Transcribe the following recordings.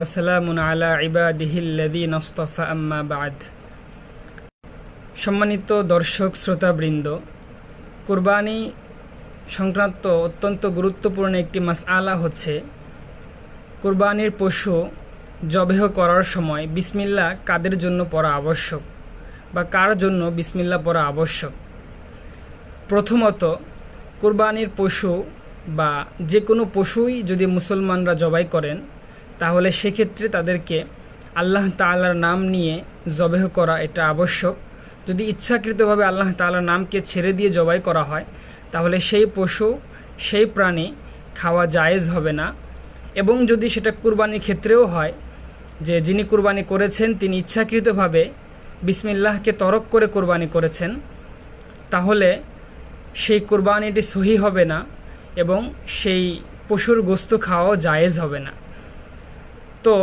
আসসালামু আলা ইবাদিহিল্লাযীনা ইসতাফা আম্মা বা'দ। সম্মানিত দর্শক শ্রোতাবৃন্দ, কুরবানি সংক্রান্ত অত্যন্ত গুরুত্বপূর্ণ একটি মাসআলা হচ্ছে কুরবানির পশু জবেহ করার সময় বিসমিল্লাহ কাদের জন্য পড়া আবশ্যক বা কার জন্য বিসমিল্লাহ পড়া আবশ্যক। প্রথমত, কুরবানির পশু বা যে কোনো পশুই যদি মুসলমানরা জবাই করেন তাহলে সেক্ষেত্রে তাদেরকে আল্লাহ তাআলার নাম নিয়ে জবেহ করা এটা আবশ্যক। যদি ইচ্ছাকৃতভাবে আল্লাহ তাআলার নামকে ছেড়ে দিয়ে জবাই করা হয় তাহলে সেই পশু সেই প্রাণী খাওয়া জায়েজ হবে না। এবং যদি সেটা কুরবানির ক্ষেত্রেও হয় যে যিনি কুরবানি করেছেন তিনি ইচ্ছাকৃতভাবে বিসমিল্লাহকে তরক করে কুরবানি করেছেন, তাহলে সেই কুরবানিটি সহি হবে না এবং সেই পশুর গোশত খাওয়াও জায়েজ হবে না। তো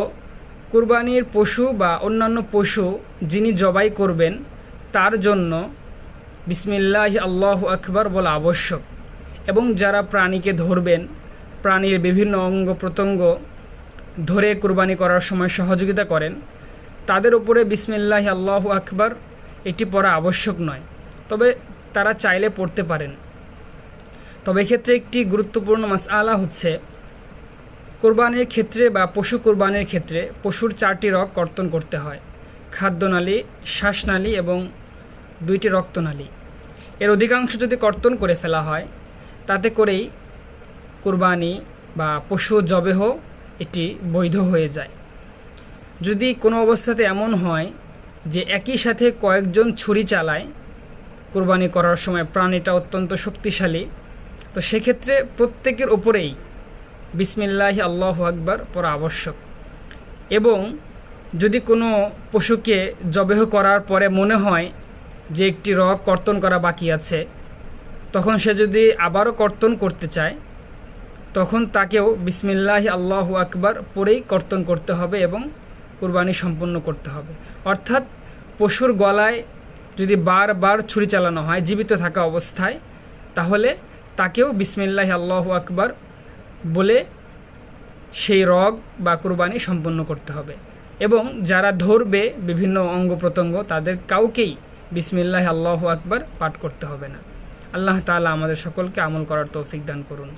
কুরবানির পশু বা অন্যান্য পশু যিনি জবাই করবেন তার জন্য বিসমিল্লাহ আল্লাহু আকবার বলা আবশ্যক। এবং যারা প্রাণীকে ধরবেন, প্রাণীর বিভিন্ন অঙ্গ প্রত্যঙ্গ ধরে কুরবানি করার সময় সহযোগিতা করেন, তাদের উপরে বিসমিল্লাহ আল্লাহু আকবার এটি পড়া আবশ্যক নয়, তবে তারা চাইলে পড়তে পারেন। তবে এক্ষেত্রে একটি গুরুত্বপূর্ণ মাসআলা হচ্ছে কোরবানির ক্ষেত্রে বা পশু কোরবানির ক্ষেত্রে পশুর 4টি রগ কর্তন করতে হয়: খাদ্যনালী, শ্বাসনালী এবং 2টি রক্তনালী। এর অধিকাংশ যদি কর্তন করে ফেলা হয় তাতে করেই কোরবানি বা পশু জবেহ এটি বৈধ হয়ে যায়। যদি কোনো অবস্থাতে এমন হয় যে একই সাথে কয়েকজন ছুরি চালায় কোরবানি করার সময়, প্রাণীটা অত্যন্ত শক্তিশালী, তো সেক্ষেত্রে প্রত্যেকের ওপরেই বিসমিল্লাহ আল্লাহু আকবার পড়া আবশ্যক। এবং যদি কোনো পশুকে জবেহ করার পরে মনে হয় যে একটি রগ কর্তন করা বাকি আছে, তখন সে যদি আবারও কর্তন করতে চায় তখন তাকেও বিসমিল্লাহ আল্লাহু আকবার পড়েই কর্তন করতে হবে এবং কুরবানি সম্পন্ন করতে হবে। অর্থাৎ পশুর গলায় যদি বারবার ছুরি চালানো হয় জীবিত থাকা অবস্থায়, তাহলে তাকেও বিসমিল্লাহ আল্লাহু আকবার বলে সেই রগ বা কুরবানি সম্পন্ন করতে হবে। এবং যারা ধরবে বিভিন্ন অঙ্গ প্রত্যঙ্গ তাদের কাউকেই বিসমিল্লাহ আল্লাহু আকবার পাঠ করতে হবে না। আল্লাহ তাআলা আমাদের সকলকে আমল করার তৌফিক দান করুন।